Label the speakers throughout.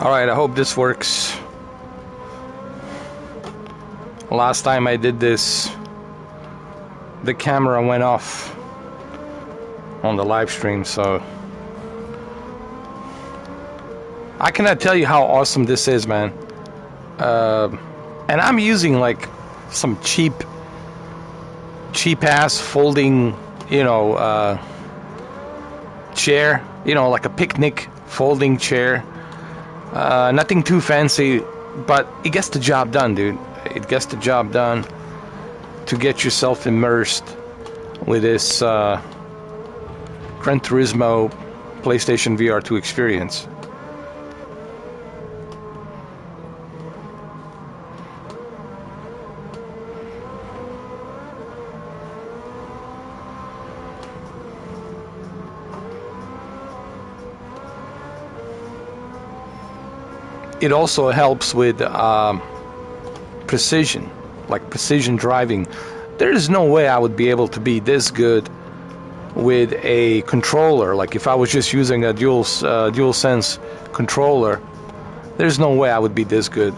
Speaker 1: Alright, I hope this works. Last time I did this, the camera went off on the live stream, so I cannot tell you how awesome this is, man. And I'm using like some cheap ass folding, chair, like a picnic folding chair. Nothing too fancy, but it gets the job done, dude. It gets the job done to get yourself immersed with this Gran Turismo PlayStation VR 2 experience. It also helps with precision, like precision driving. There is no way I would be able to be this good with a controller. Like if I was just using a DualSense controller, there's no way I would be this good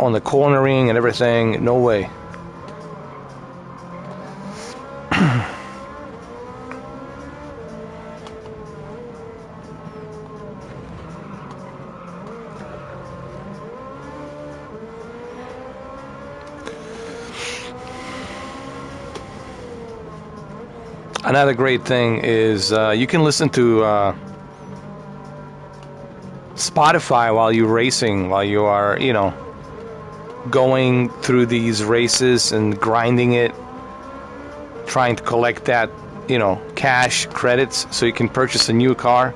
Speaker 1: on the cornering and everything. No way. Another great thing is you can listen to Spotify while you're racing, while you are, going through these races and grinding it, trying to collect that, cash credits so you can purchase a new car.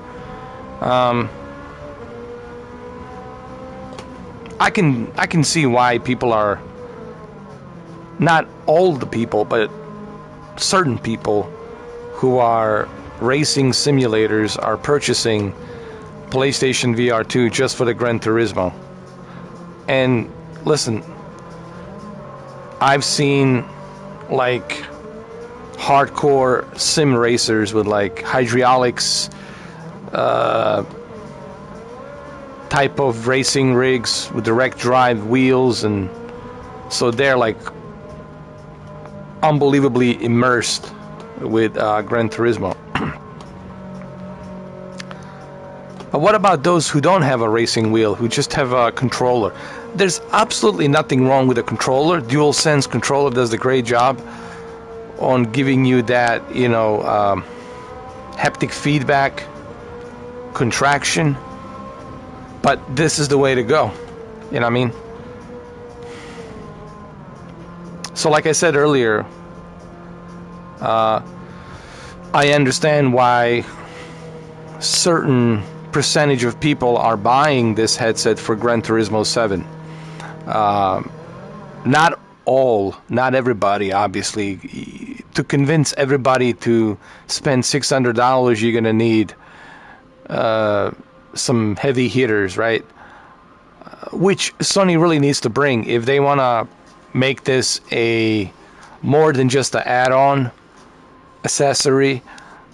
Speaker 1: I can see why people are, not all the people, but certain people who are racing simulators are purchasing PlayStation VR 2 just for the Gran Turismo. And listen, I've seen like hardcore sim racers with like hydraulics type of racing rigs with direct drive wheels, and so they're like unbelievably immersed with Gran Turismo. But what about those who don't have a racing wheel, who just have a controller? There's absolutely nothing wrong with a controller. DualSense controller does a great job on giving you that, haptic feedback, contraction. But this is the way to go. You know what I mean? So like I said earlier, I understand why certain percentage of people are buying this headset for Gran Turismo 7. Not all, not everybody, obviously. To convince everybody to spend $600, you're gonna need some heavy hitters, right? Which Sony really needs to bring if they want to make this a more than just an add-on accessory.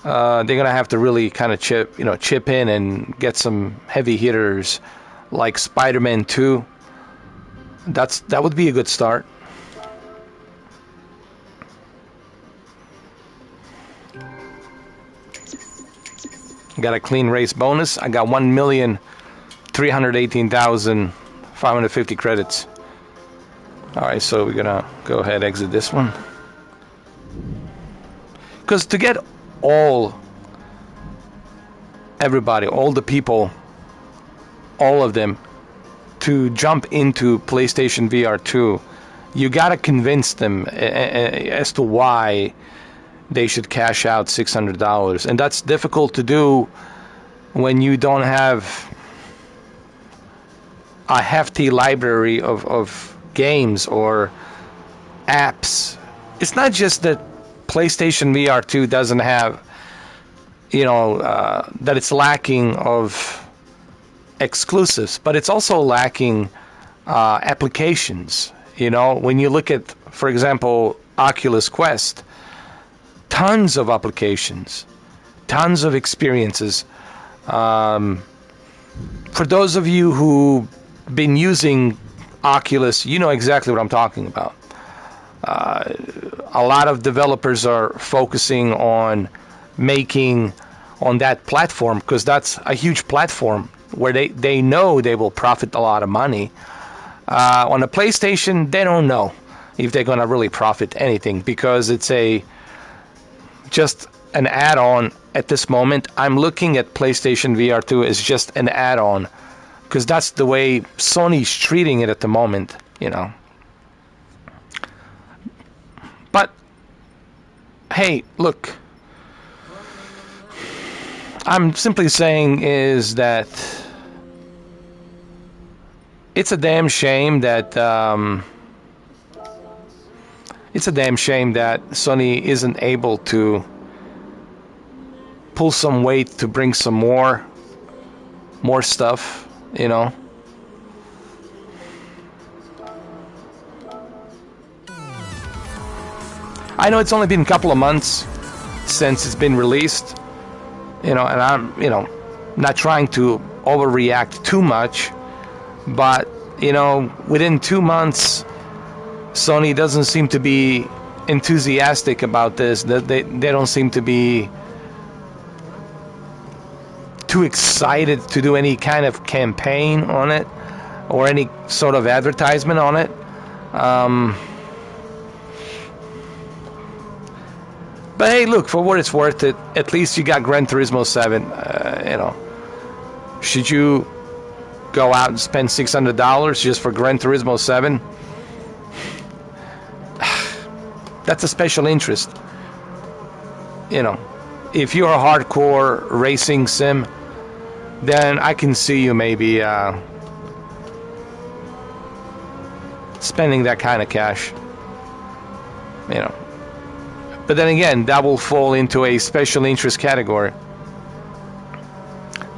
Speaker 1: They're gonna have to really kind of chip in and get some heavy hitters like Spider-Man 2. That would be a good start. Got a clean race bonus. I got 1,318,550 credits. Alright, so we're gonna go ahead and exit this one. Because to get everybody, all the people, all of them, to jump into PlayStation VR 2, you gotta convince them as to why they should cash out $600. And that's difficult to do when you don't have a hefty library of games or apps. It's not just that PlayStation VR 2 doesn't have, that it's lacking of exclusives, but it's also lacking applications. When you look at, for example, Oculus Quest, tons of applications, tons of experiences. For those of you who've been using Oculus, you know exactly what I'm talking about. A lot of developers are focusing on making on that platform because that's a huge platform where they know they will profit a lot of money. On a PlayStation, they don't know if they're going to really profit anything because it's just an add-on at this moment. I'm looking at PlayStation VR 2 as just an add-on because that's the way Sony's treating it at the moment, you know. But hey, look, I'm simply saying is that it's a damn shame that Sony isn't able to pull some weight to bring some more stuff, you know. I know it's only been a couple of months since it's been released, you know, and I'm, you know, not trying to overreact too much, but, you know, within 2 months, Sony doesn't seem to be enthusiastic about this. They don't seem to be too excited to do any kind of campaign on it or any sort of advertisement on it. But hey, look, for what it's worth, at least you got Gran Turismo 7. You know, should you go out and spend $600 just for Gran Turismo 7? That's a special interest. You know, if you're a hardcore racing sim, then I can see you maybe spending that kind of cash. You know. But then again, that will fall into a special interest category.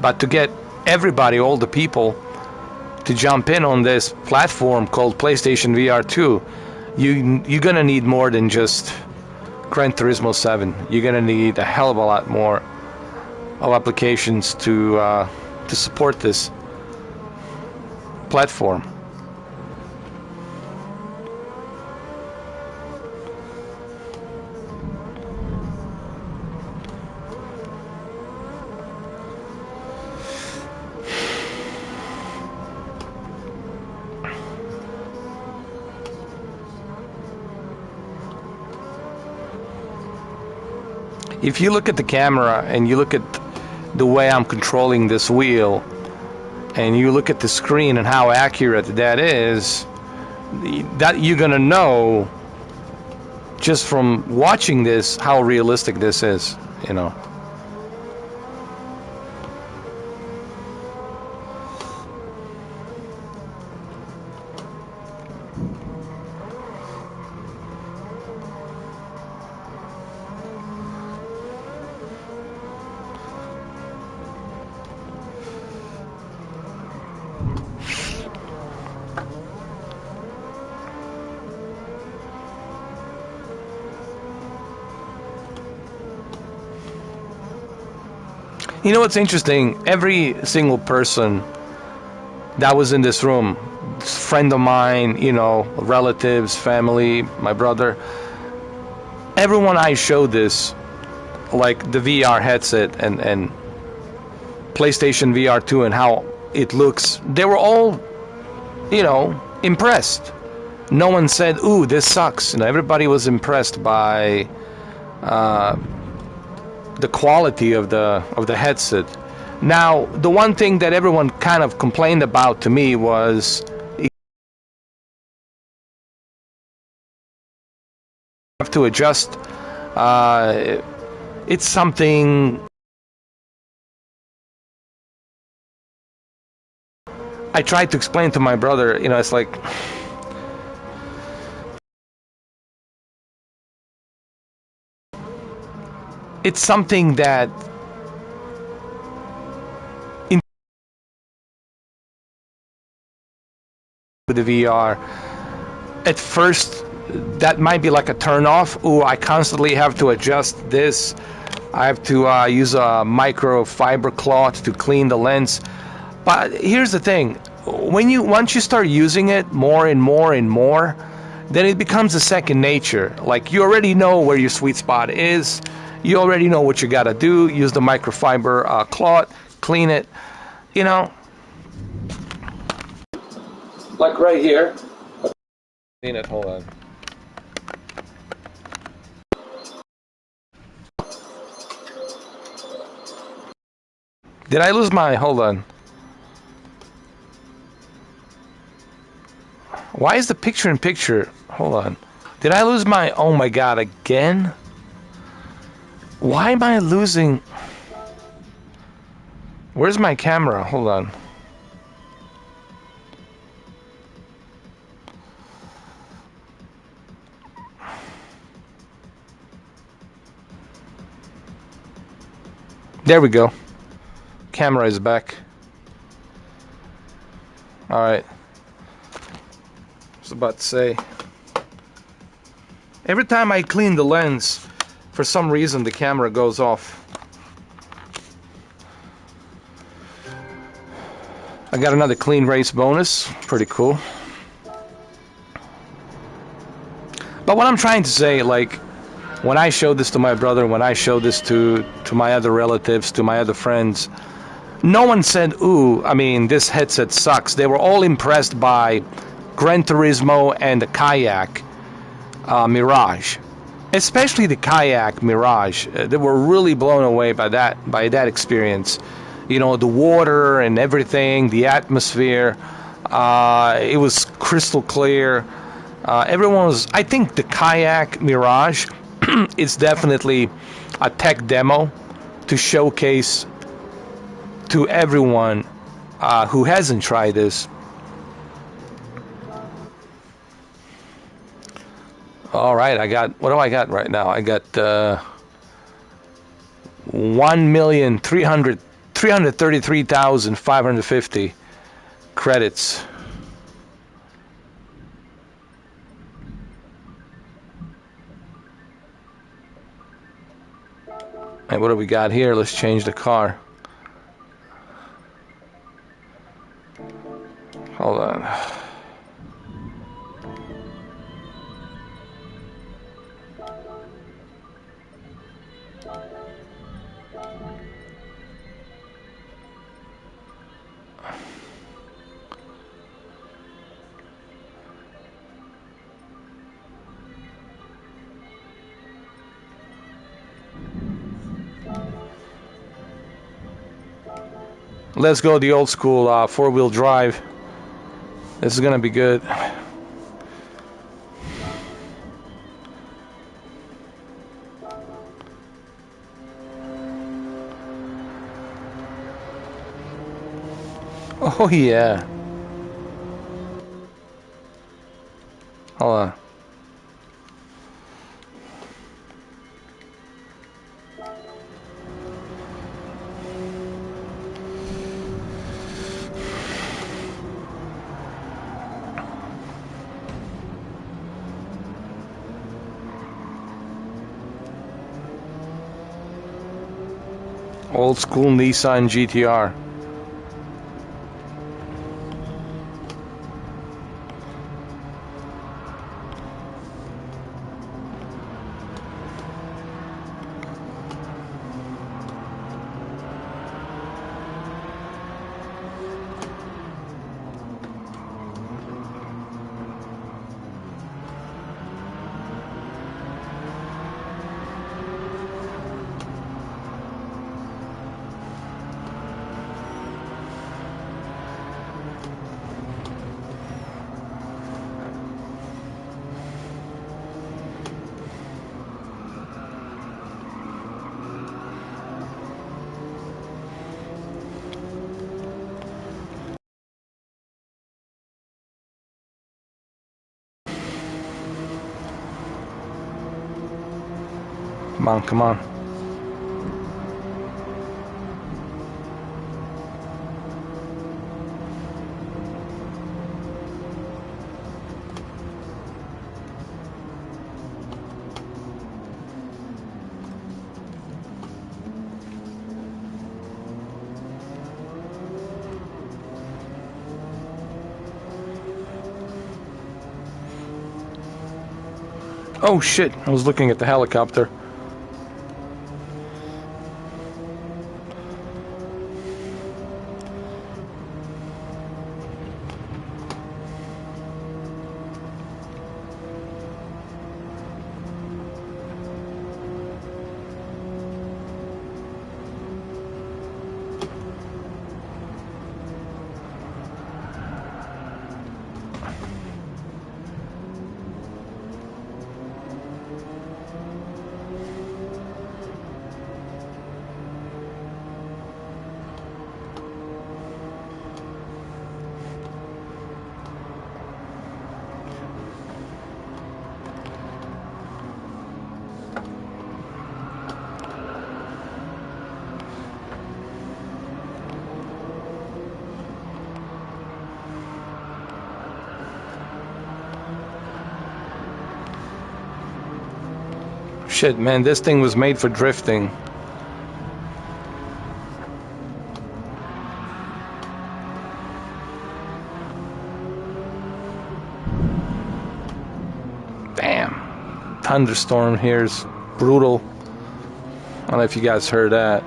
Speaker 1: But to get everybody, all the people, to jump in on this platform called PlayStation VR 2, you're gonna need more than just Gran Turismo 7. You're gonna need a hell of a lot more of applications to support this platform. If you look at the camera and you look at the way I'm controlling this wheel and you look at the screen and how accurate that is, that you're gonna know just from watching this how realistic this is, you know. You know what's interesting? Every single person that was in this room, friend of mine, you know, relatives, family, my brother, everyone I showed this, like the VR headset and PlayStation VR 2 and how it looks, they were all, you know, impressed. No one said, "Ooh, this sucks." You know, everybody was impressed by the quality of the headset. Now, the one thing that everyone kind of complained about to me was you have to adjust. It's something I tried to explain to my brother. You know, it's like it's something that with the VR, at first that might be like a turn off. Oh, I constantly have to adjust this. I have to use a microfiber cloth to clean the lens. But here's the thing. Once you start using it more and more and more, then it becomes a second nature. Like, you already know where your sweet spot is. You already know what you gotta do. Use the microfiber cloth, clean it, you know. Like right here. Clean it, hold on. Did I lose my, hold on. Why is the picture in picture? Hold on. Did I lose my, oh my god, again? Why am I losing? Where's my camera? Hold on. There we go. Camera is back. Alright. I was about to say. Every time I clean the lens, for some reason the camera goes off. I got another clean race bonus. Pretty cool. But what I'm trying to say, like, when I showed this to my brother, when I showed this to my other relatives, to my other friends, no one said, ooh, I mean, this headset sucks. They were all impressed by Gran Turismo and the Kayak Mirage. Especially the Kayak Mirage. They were really blown away by that experience. You know, the water and everything, the atmosphere. It was crystal clear. Everyone was, I think the Kayak Mirage is definitely a tech demo to showcase to everyone who hasn't tried this. All right, I got, what do I got right now? I got 1,333,550 credits. And what do we got here? Let's change the car. Hold on. Let's go the old school four-wheel drive. This is gonna be good. Oh yeah. Hold on. Old school Nissan GTR. Come on, come on. Oh shit, I was looking at the helicopter. Shit, man, this thing was made for drifting. Damn. Thunderstorm here is brutal. I don't know if you guys heard that.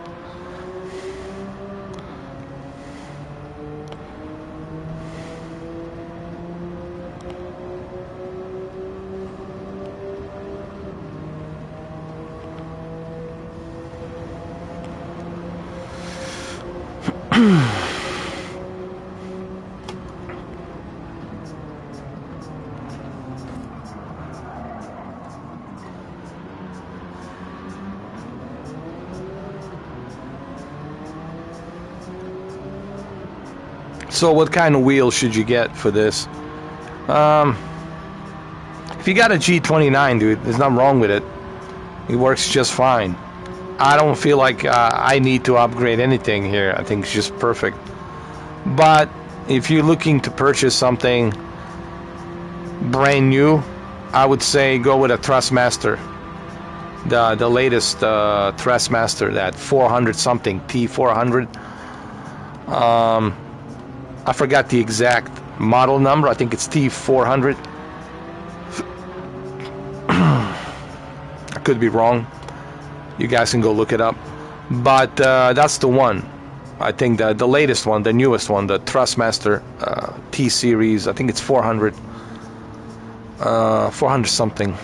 Speaker 1: So what kind of wheel should you get for this? If you got a G29, dude, there's nothing wrong with it. It works just fine. I don't feel like I need to upgrade anything here. I think it's just perfect. But if you're looking to purchase something brand new, I would say go with a Thrustmaster. The latest Thrustmaster, that 400 something, T400. I forgot the exact model number. I think it's T400. I could be wrong. You guys can go look it up. But that's the one. I think the latest one, the newest one, the Thrustmaster T series. I think it's 400. 400 something.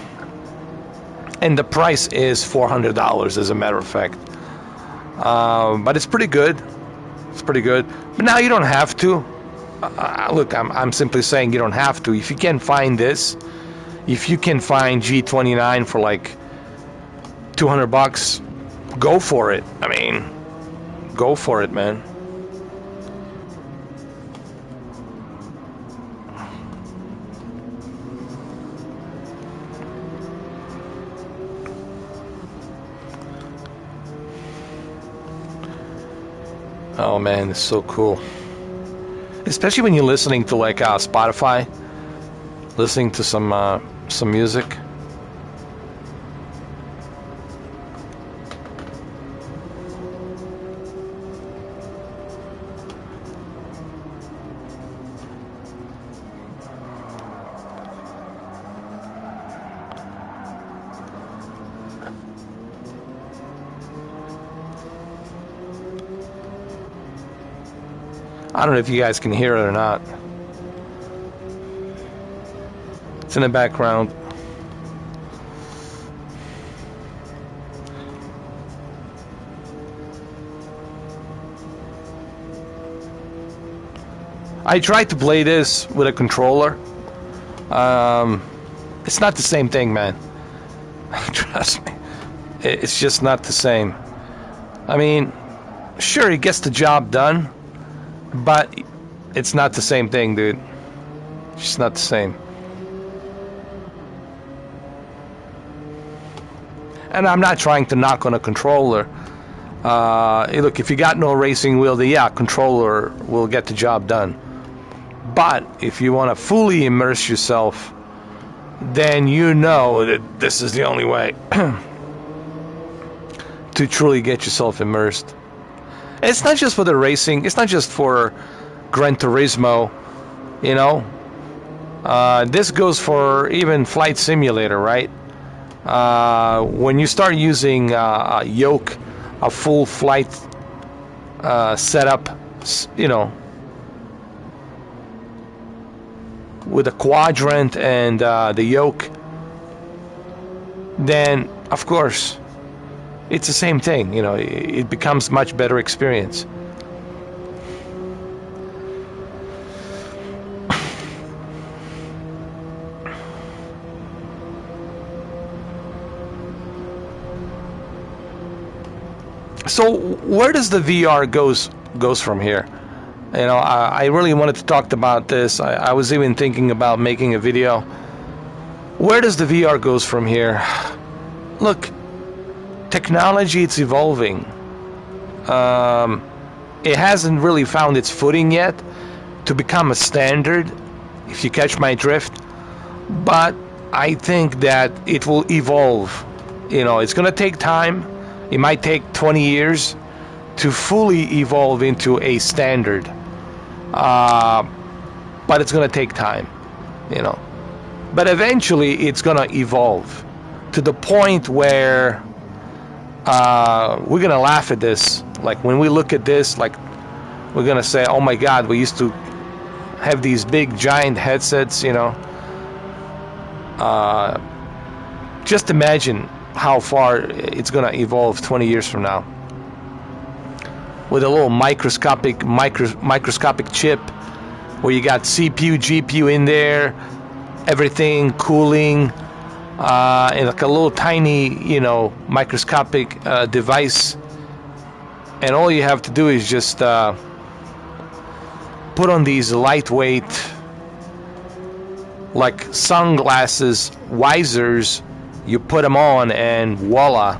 Speaker 1: And the price is $400, as a matter of fact. But it's pretty good. It's pretty good. But now you don't have to. Look, I'm simply saying you don't have to. If you can find this, if you can find G29 for like $200, go for it. I mean, go for it, man. Oh man, it's so cool. Especially when you're listening to like Spotify, listening to some music. I don't know if you guys can hear it or not. It's in the background. I tried to play this with a controller. It's not the same thing, man. Trust me. It's just not the same. I mean, sure, it gets the job done. But it's not the same thing, dude. It's just not the same. And I'm not trying to knock on a controller. Look, if you got no racing wheel, then yeah, controller will get the job done. But if you want to fully immerse yourself, then you know that this is the only way to truly get yourself immersed. It's not just for the racing. It's not just for Gran Turismo, you know. This goes for even Flight Simulator, right? When you start using a yoke, a full flight setup, you know, with a quadrant and the yoke, then of course it's the same thing. You know, it becomes much better experience. So where does the VR goes from here? You know, I really wanted to talk about this. I was even thinking about making a video. Where does the VR goes from here? Look, technology, it's evolving. It hasn't really found its footing yet to become a standard, if you catch my drift. But I think that it will evolve. You know, it's going to take time. It might take 20 years to fully evolve into a standard. But it's going to take time, you know. But eventually it's going to evolve to the point where we're going to laugh at this. Like when we look at this, like we're going to say, oh my God, we used to have these big giant headsets, you know. Just imagine how far it's going to evolve 20 years from now. With a little microscopic chip where you got CPU, GPU in there, everything, cooling, and like a little tiny, you know, microscopic device. And all you have to do is just put on these lightweight, like sunglasses, visors. You put them on and voila,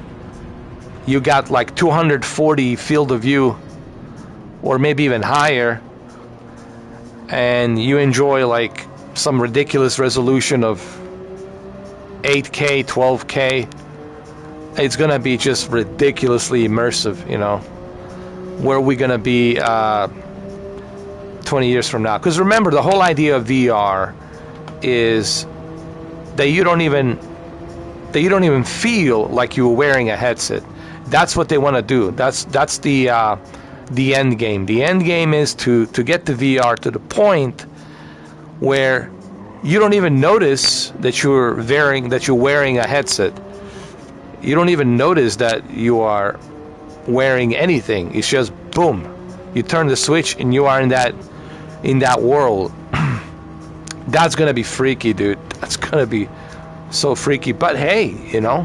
Speaker 1: you got like 240 field of view, or maybe even higher, and you enjoy like some ridiculous resolution of 8K, 12K. It's gonna be just ridiculously immersive, you know. Where are we gonna be 20 years from now? Because remember, the whole idea of VR is that you don't even feel like you were wearing a headset. That's what they want to do. That's the end game. The end game is to get the VR to the point where you don't even notice that you're wearing a headset. You don't even notice that you are wearing anything. It's just boom. You turn the switch and you are in that world. That's gonna be freaky, dude. That's gonna be so freaky. But hey, you know,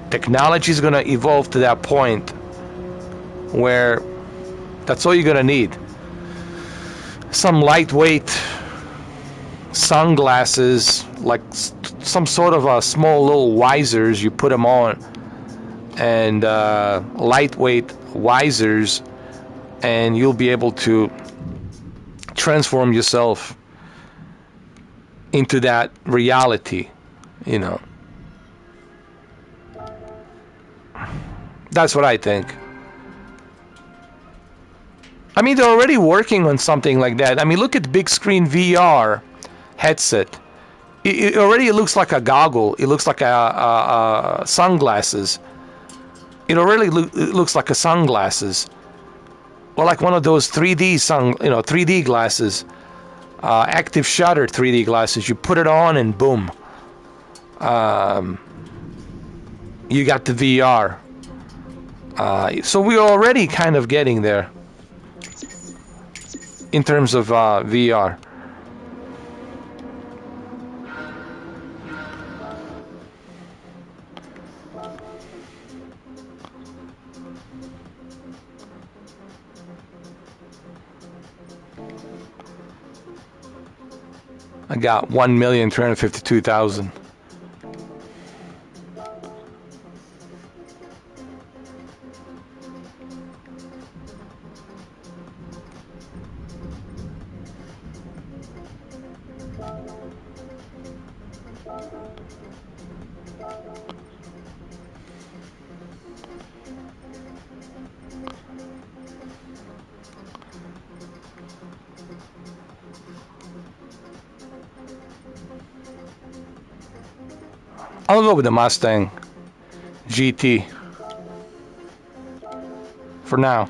Speaker 1: technology is going to evolve to that point where that's all you're going to need. Some lightweight sunglasses, like some sort of a small little visors, you put them on, and lightweight visors, and you'll be able to transform yourself into that reality. You know, that's what I think. I mean, they're already working on something like that. I mean, look at the big screen VR headset. It already looks like a goggle. It looks like a sunglasses. It already looks like a sunglasses, or like one of those 3D glasses, active shutter 3D glasses. You put it on and boom. You got the VR. So we're already kind of getting there in terms of VR. I got 1,352,000. I'll go with the Mustang GT for now.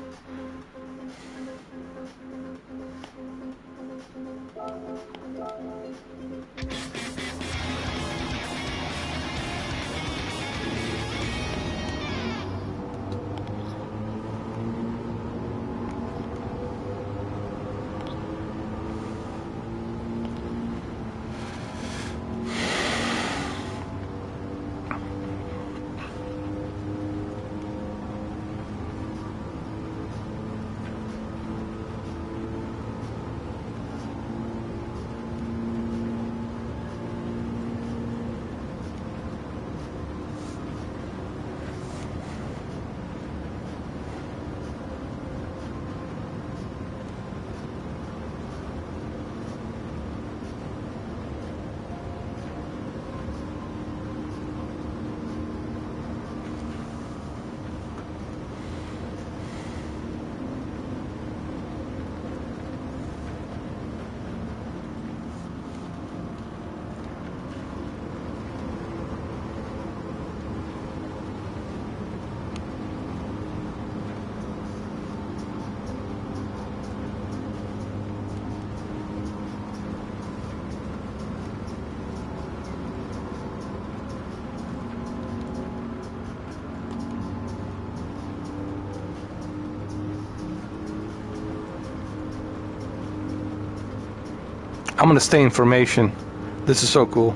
Speaker 1: I'm gonna stay in formation. This is so cool.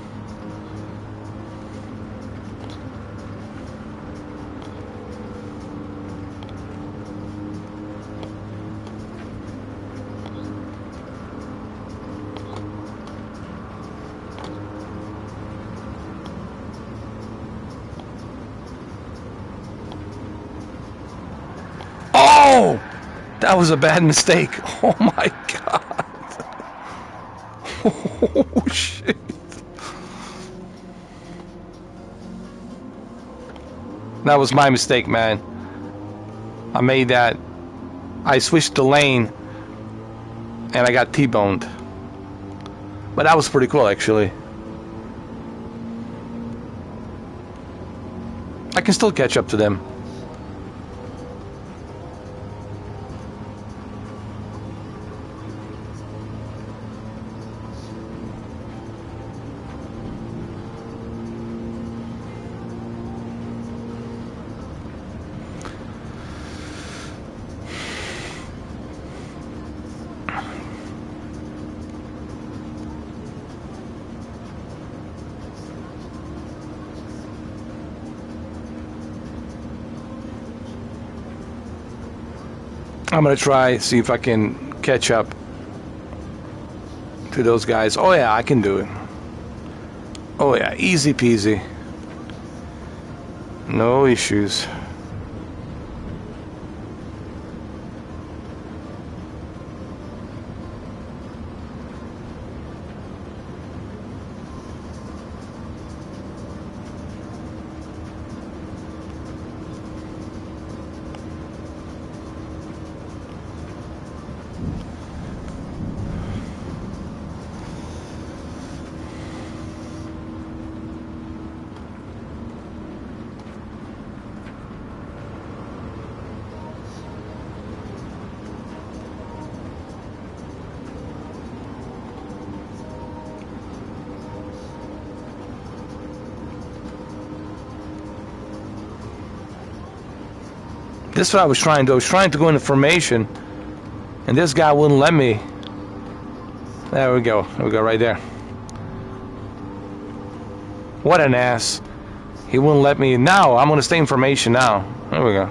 Speaker 1: Oh! That was a bad mistake. Oh my god. Oh shit. That was my mistake, man. I made that. I switched the lane and I got T-boned. But that was pretty cool, actually. I can still catch up to them. I'm gonna try, see if I can catch up to those guys. Oh yeah, I can do it. Oh yeah, easy peasy. No issues. This is what I was trying to do. I was trying to go into formation, and this guy wouldn't let me. There we go. There we go, right there. What an ass. He wouldn't let me. Now, I'm going to stay in formation now. There we go.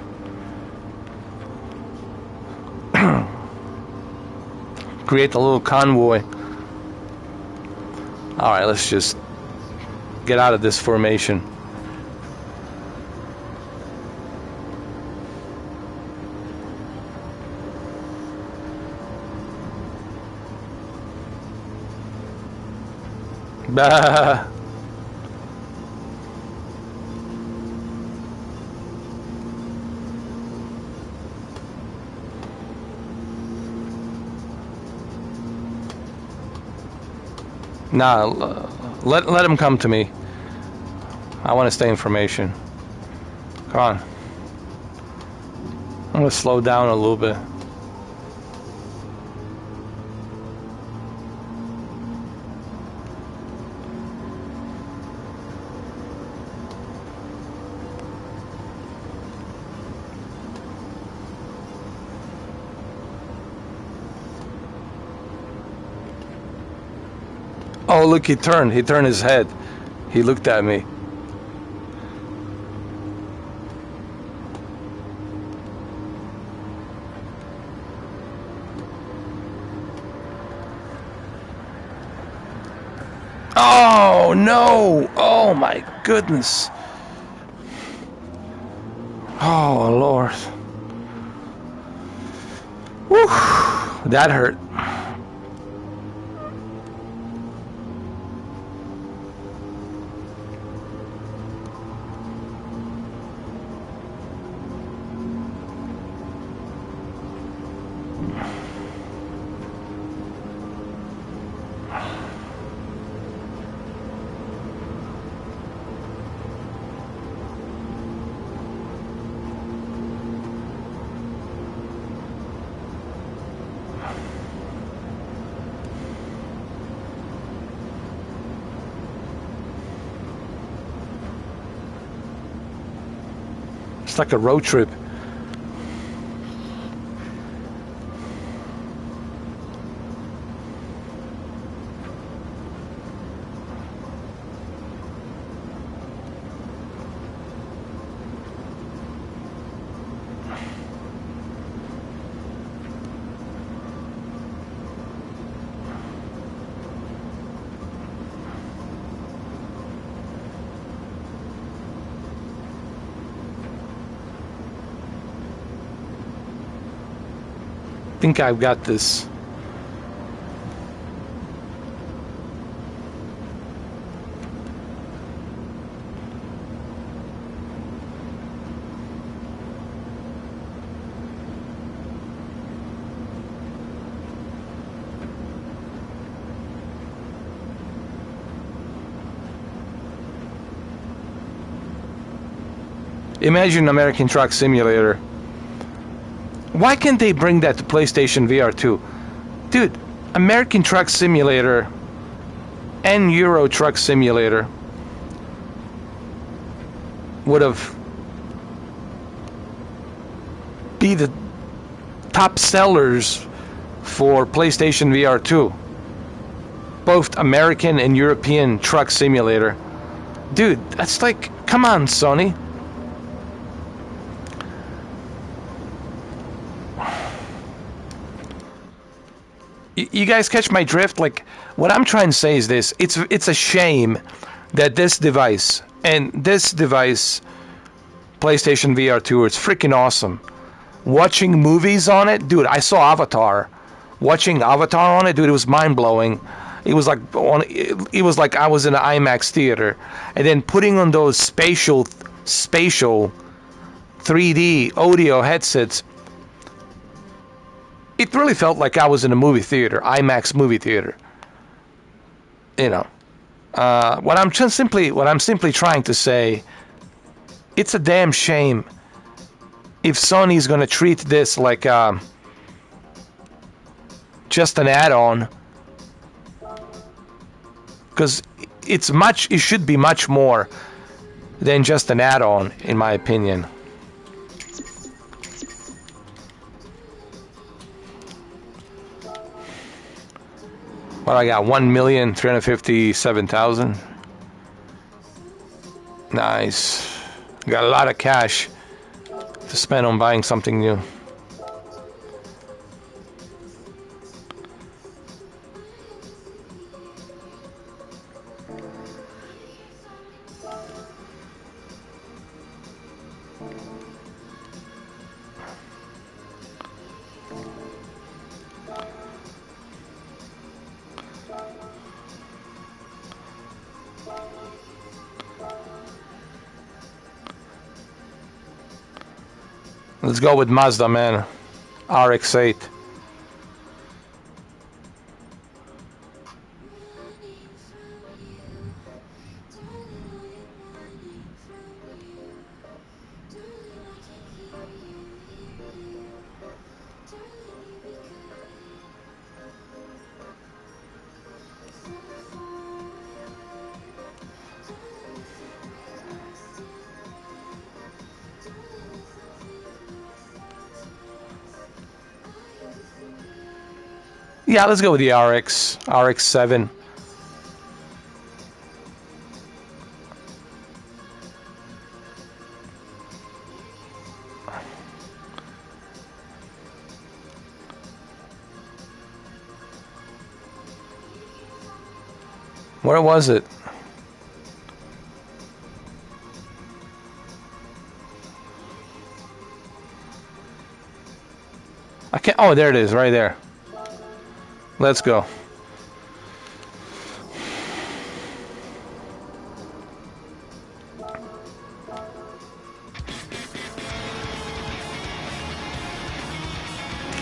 Speaker 1: Create a little convoy. Alright, let's just get out of this formation. Bah. Nah, let him come to me. I want to stay information. Come on. I'm going to slow down a little bit. Oh, look, he turned his head. He looked at me. Oh, no. Oh, my goodness. Oh, Lord. Whew. That hurt. It's like a road trip. I think I've got this. Imagine American Truck Simulator. Why can't they bring that to PlayStation VR 2? Dude, American Truck Simulator and Euro Truck Simulator would have be the top sellers for PlayStation VR 2. Both American and European Truck Simulator. Dude, that's like, come on, Sony. You guys catch my drift? Like, what I'm trying to say is this. It's a shame that this device, PlayStation VR 2, it's freaking awesome. Watching movies on it, dude, I saw Avatar. Watching Avatar on it, dude, it was mind-blowing. It was like I was in an IMAX theater. And then putting on those spatial 3D audio headsets, it really felt like I was in a movie theater, IMAX movie theater. You know, what I'm simply trying to say, it's a damn shame if Sony's going to treat this like just an add-on, because it should be much more than just an add-on, in my opinion. What I got? 1,357,000. Nice. Got a lot of cash to spend on buying something new. Let's go with Mazda, man. RX-8. Yeah, let's go with the RX-7. Where was it? I can't. Oh, there it is, right there. Let's go.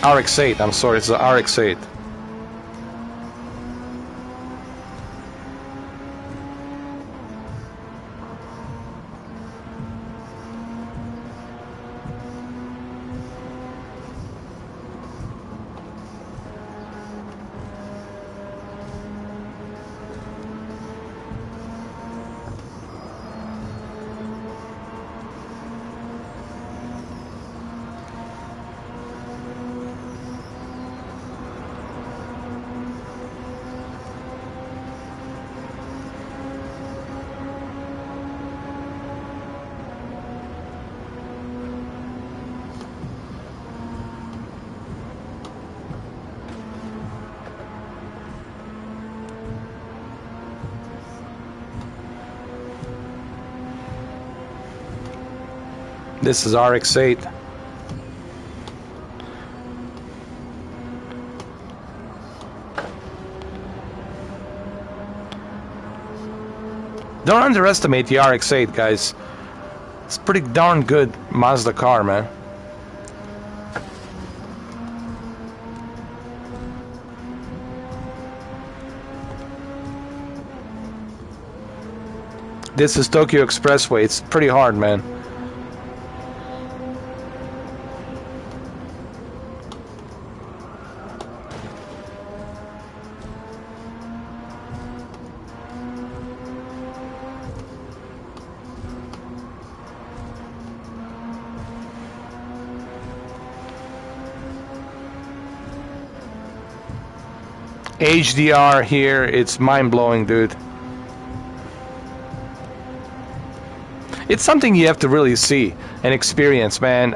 Speaker 1: RX-8. I'm sorry, it's the RX-8. This is RX-8. Don't underestimate the RX-8, guys. It's a pretty darn good Mazda car, man. This is Tokyo Expressway. It's pretty hard, man. HDR here, it's mind-blowing, dude. It's something you have to really see and experience, man,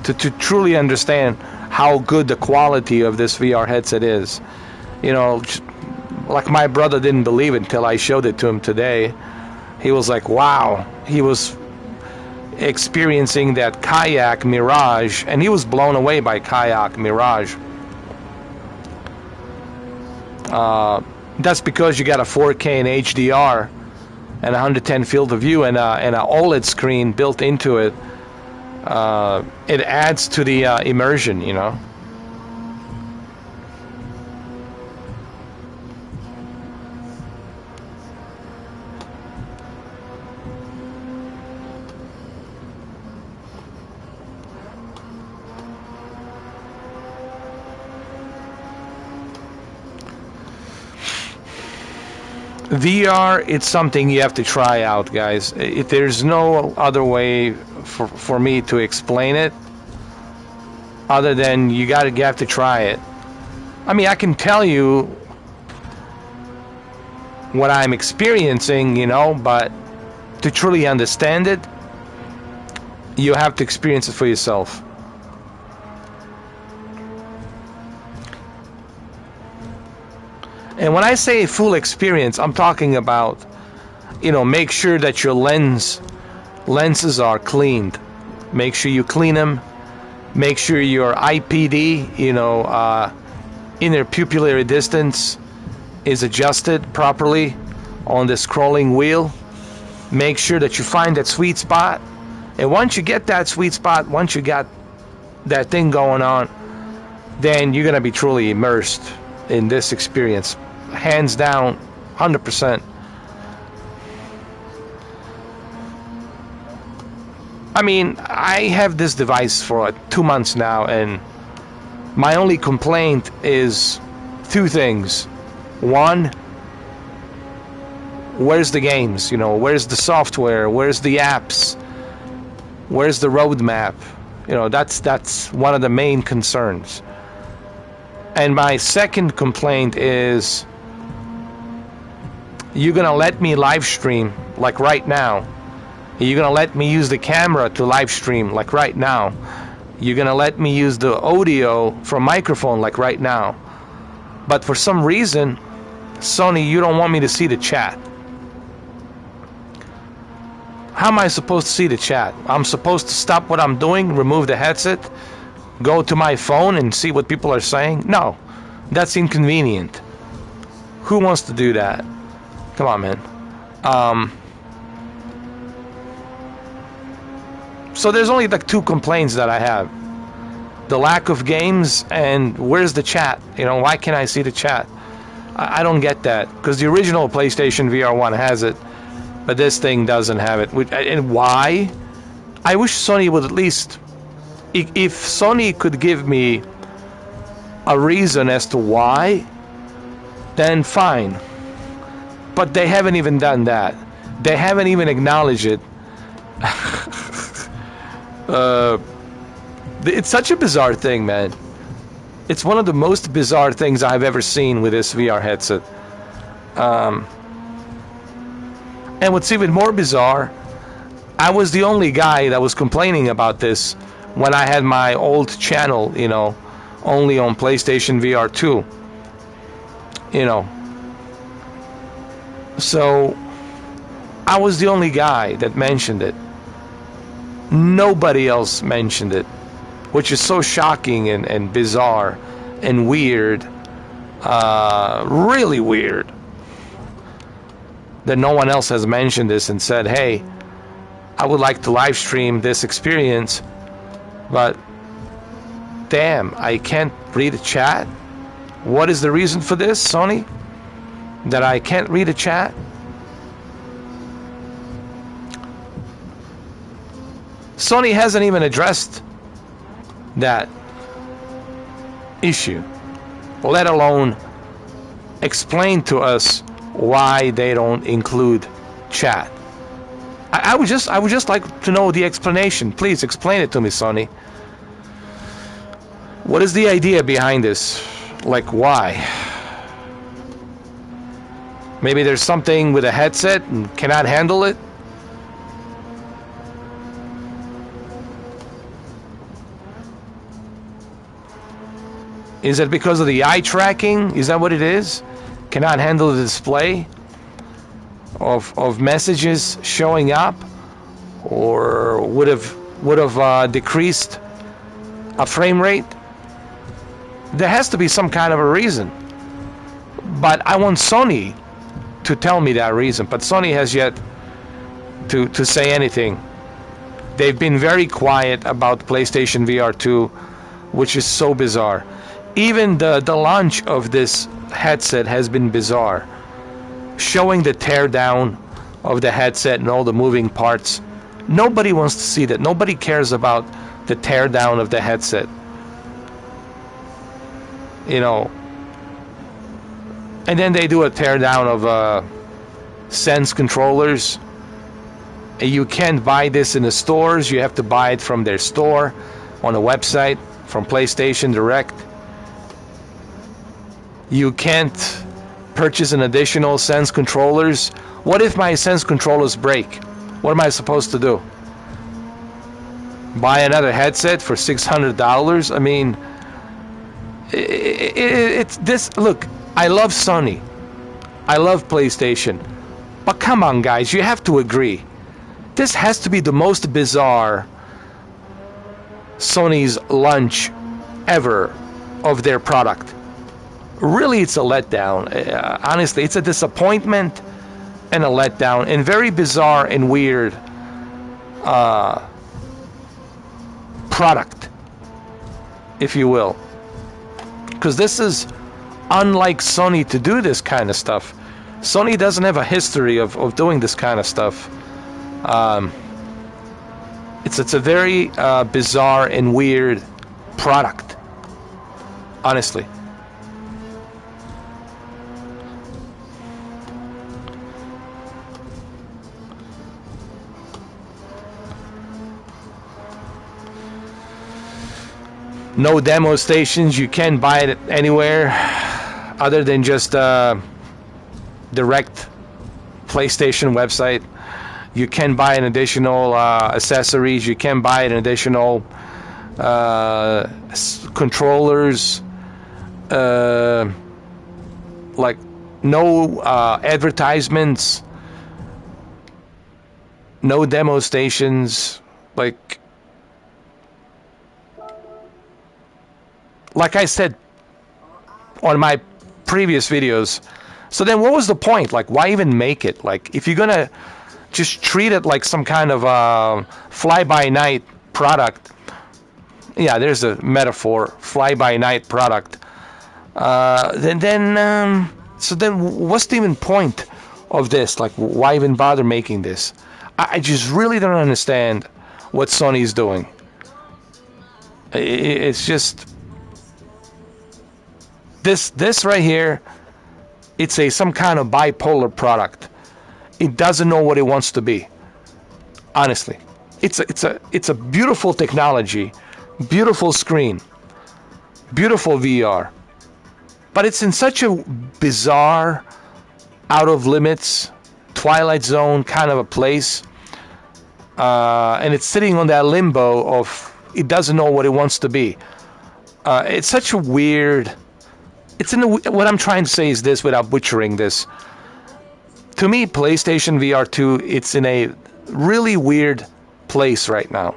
Speaker 1: to truly understand how good the quality of this VR headset is. You know, like my brother didn't believe it until I showed it to him today. He was like, wow. He was experiencing that Kayak Mirage, and he was blown away by Kayak Mirage. That's because you got a 4K and HDR and 110 field of view and an OLED screen built into it. It adds to the immersion, you know. VR, it's something you have to try out, guys. There's no other way for me to explain it other than you have to try it. I mean, I can tell you what I'm experiencing, you know, but to truly understand it, you have to experience it for yourself. And when I say full experience, I'm talking about, you know, make sure that your lenses are cleaned. Make sure you clean them. Make sure your IPD, you know, inner pupillary distance is adjusted properly on the scrolling wheel. Make sure that you find that sweet spot. And once you get that sweet spot, once you got that thing going on, then you're going to be truly immersed in this experience. Hands down, 100%. I mean, I have this device for 2 months now, and my only complaint is two things. One, where's the games? You know, where's the software? Where's the apps? Where's the roadmap? You know, that's one of the main concerns. And my second complaint is, you're gonna let me live stream like right now. You're gonna let me use the camera to live stream like right now. You're gonna let me use the audio from microphone like right now. But for some reason, Sony, you don't want me to see the chat. How am I supposed to see the chat? I'm supposed to stop what I'm doing, remove the headset, go to my phone and see what people are saying? No, that's inconvenient. Who wants to do that? Come on, man. So there's only like two complaints that I have. The lack of games and where's the chat? You know, why can't I see the chat? I don't get that, because the original PlayStation VR 1 has it, but this thing doesn't have it. And why? I wish Sony would at least, if Sony could give me a reason as to why, then fine. But they haven't even done that. They haven't even acknowledged it. It's such a bizarre thing, man. It's one of the most bizarre things I've ever seen with this VR headset. And what's even more bizarre, I was the only guy that was complaining about this when I had my old channel, you know, only on PlayStation VR 2. You know. So, I was the only guy that mentioned it. Nobody else mentioned it, which is so shocking and bizarre and weird, really weird, that no one else has mentioned this and said, hey, I would like to live stream this experience, but damn, I can't read the chat. What is the reason for this, Sony? That I can't read the chat? Sony hasn't even addressed that issue, let alone explain to us why they don't include chat. I would just like to know the explanation. Please explain it to me, Sony. What is the idea behind this? Like, why? Maybe there's something with a headset and cannot handle it? Is it because of the eye tracking? Is that what it is? Cannot handle the display of messages showing up, or would have decreased a frame rate? There has to be some kind of a reason, but I want Sony to tell me that reason. But Sony has yet to say anything. They've been very quiet about PlayStation VR 2, which is so bizarre. Even the launch of this headset has been bizarre, showing the teardown of the headset and all the moving parts. Nobody wants to see that. Nobody cares about the teardown of the headset. You know. And then they do a teardown of Sense controllers. You can't buy this in the stores. You have to buy it from their store on a website, from PlayStation Direct. You can't purchase an additional Sense controllers. What if my Sense controllers break? What am I supposed to do? Buy another headset for $600? I mean, it's this. Look, I love Sony. I love PlayStation. But come on, guys, you have to agree. This has to be the most bizarre Sony's launch ever of their product. Really, it's a letdown. Honestly, it's a disappointment and a letdown, and very bizarre and weird product, if you will. Because this is unlike Sony to do this kind of stuff. Sony doesn't have a history of doing this kind of stuff. It's a very bizarre and weird product, honestly. No demo stations. You can't buy it anywhere other than just direct PlayStation website. You can buy an additional accessories. You can buy an additional controllers. Like no advertisements, no demo stations. Like I said on my previous videos. So then what was the point? Like, why even make it? Like, if you're gonna just treat it like some kind of fly-by-night product, yeah, there's a metaphor, fly-by-night product, so then what's the even point of this? Like, why even bother making this? I just really don't understand what Sony's doing. It's just this right here. It's some kind of bipolar product. It doesn't know what it wants to be. Honestly, it's a beautiful technology, beautiful screen, beautiful VR, but it's in such a bizarre, out of limits, Twilight Zone kind of a place, and it's sitting on that limbo of it doesn't know what it wants to be. It's such a weird. What I'm trying to say is this without butchering this. To me, PlayStation VR 2, it's in a really weird place right now.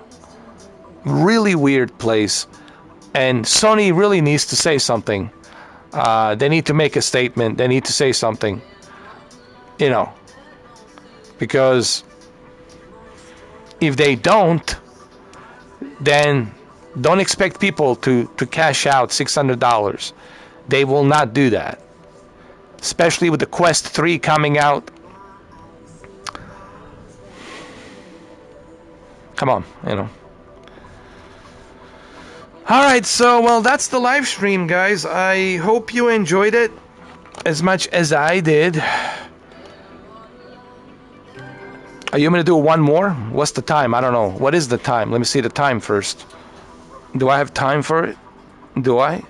Speaker 1: Really weird place. And Sony really needs to say something. They need to make a statement. They need to say something. You know. Because if they don't, then don't expect people to cash out $600. They will not do that. Especially with the Quest 3 coming out. Come on, you know. Alright, so, well, that's the live stream, guys. I hope you enjoyed it as much as I did. Are you going to do one more? What's the time? I don't know. What is the time? Let me see the time first. Do I have time for it? Do I?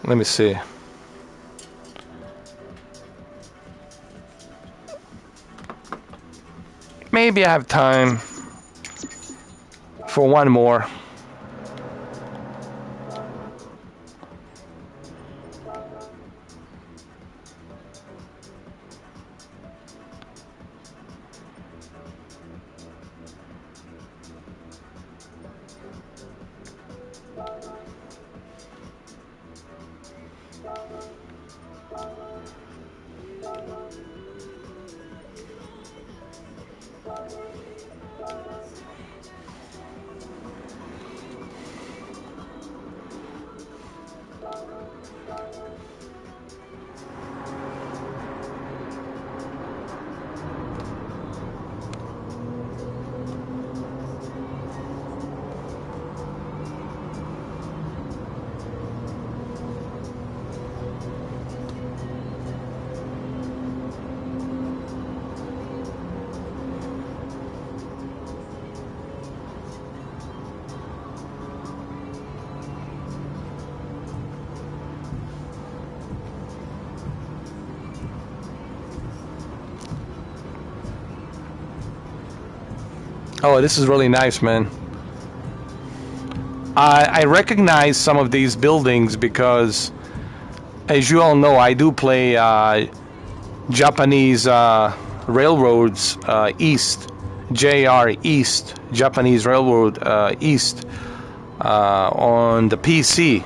Speaker 1: Let me see. Maybe I have time for one more. Oh, this is really nice, man. I recognize some of these buildings because, as you all know, I do play Japanese railroads east, JR East, Japanese Railroad East on the PC.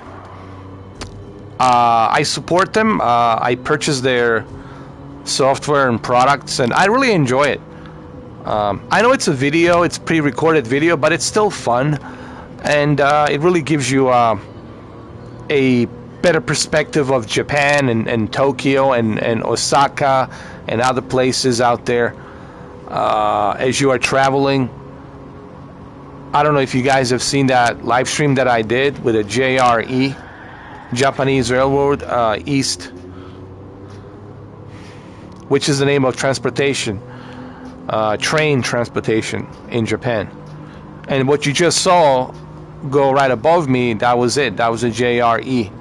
Speaker 1: I support them. I purchase their software and products, and I really enjoy it. I know it's a video, it's pre-recorded video, but it's still fun, and it really gives you a better perspective of Japan and Tokyo and Osaka and other places out there as you are traveling. I don't know if you guys have seen that live stream that I did with a JRE, Japanese Railroad East, which is the name of transportation. Train transportation in Japan. And what you just saw go right above me, that was it. That was a JRE.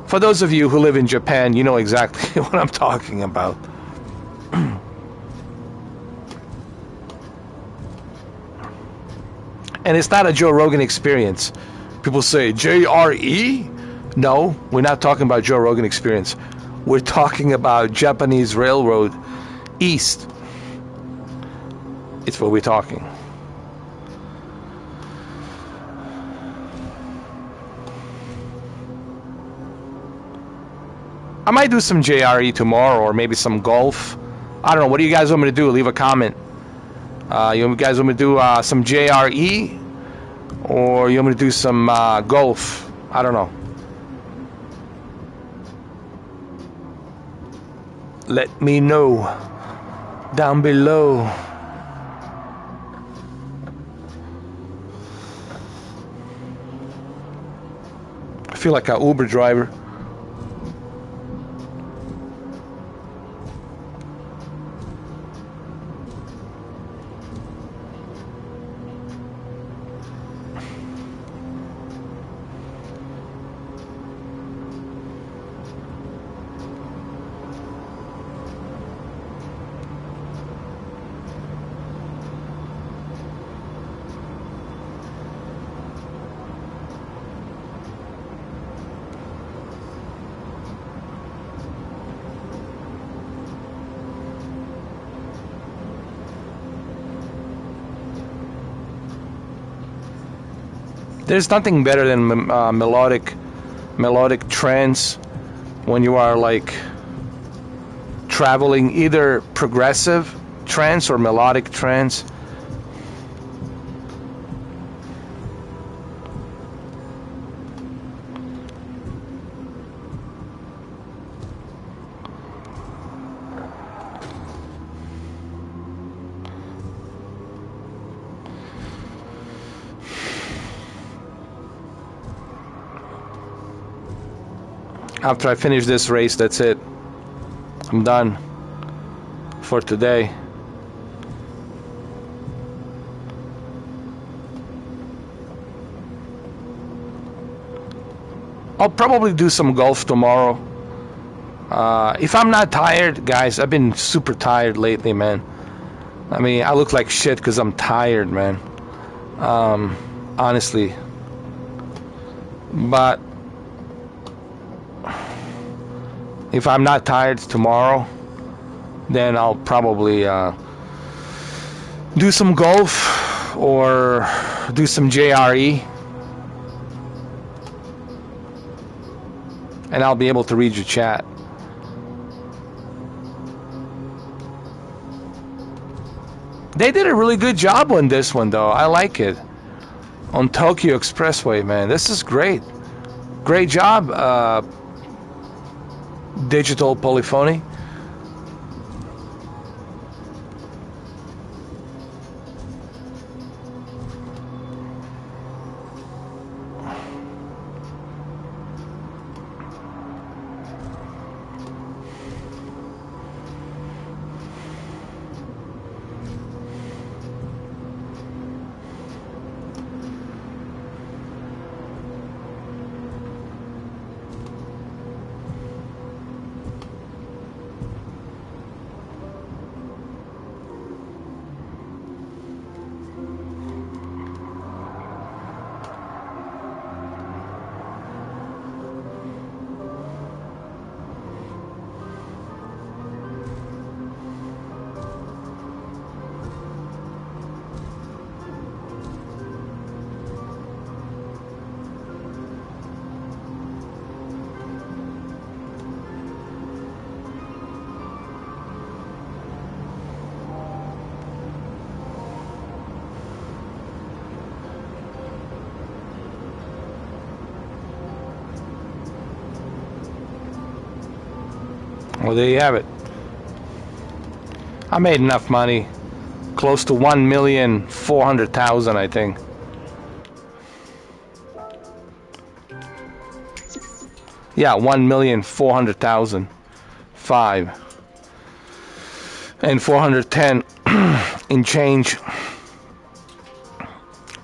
Speaker 1: For those of you who live in Japan, you know exactly what I'm talking about. And it's not a Joe Rogan experience. People say, JRE? No, we're not talking about Joe Rogan experience. We're talking about Japanese Railroad East. It's what we're talking. I might do some JRE tomorrow, or maybe some golf. I don't know. What do you guys want me to do? Leave a comment. You guys want me to do some JRE, or you want me to do some golf? I don't know. Let me know down below. I feel like an Uber driver. There's nothing better than melodic trance when you are like traveling, either progressive trance or melodic trance. After I finish this race, that's it. I'm done for today. I'll probably do some golf tomorrow. If I'm not tired, guys, I've been super tired lately, man. I mean, I look like shit because I'm tired, man. Honestly. But if I'm not tired tomorrow, then I'll probably do some golf or do some JRE. And I'll be able to read your chat. They did a really good job on this one, though. I like it. On Tokyo Expressway, man. This is great. Great job, Digital Polyphony. Well, there you have it. I made enough money. Close to 1,400,000, I think. Yeah, 1,400,000. 5. And 410 in change.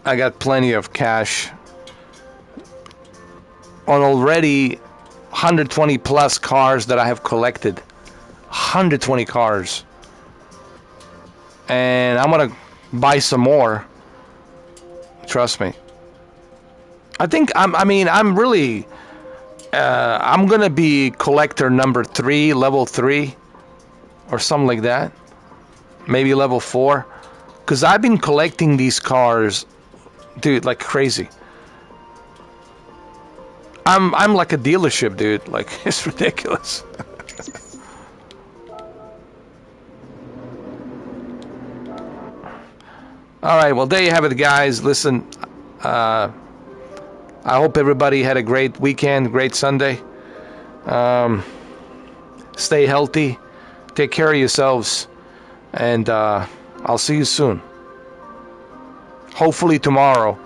Speaker 1: I got plenty of cash on already 120 plus cars that I have collected. 120 cars. And I'm gonna buy some more. Trust me. I think I'm really I'm gonna be collector number 3, level 3 or something like that. Maybe level 4. Because I've been collecting these cars, dude, like crazy. I'm like a dealership, dude. Like, it's ridiculous. All right, well, there you have it, guys. Listen, I hope everybody had a great weekend, great Sunday. Stay healthy. Take care of yourselves. And I'll see you soon. Hopefully tomorrow,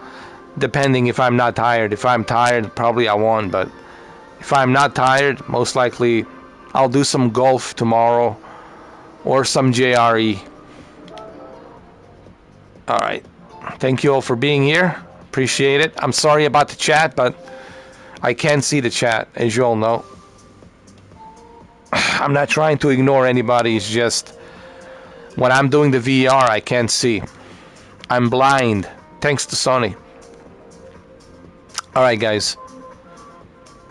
Speaker 1: depending if I'm not tired. If I'm tired, probably I won't. But if I'm not tired, most likely I'll do some golf tomorrow or some JRE. All right. Thank you all for being here. Appreciate it. I'm sorry about the chat, but I can't see the chat, as you all know. I'm not trying to ignore anybody. It's just when I'm doing the VR, I can't see. I'm blind, thanks to Sony. All right, guys.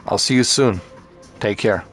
Speaker 1: I'll see you soon. Take care.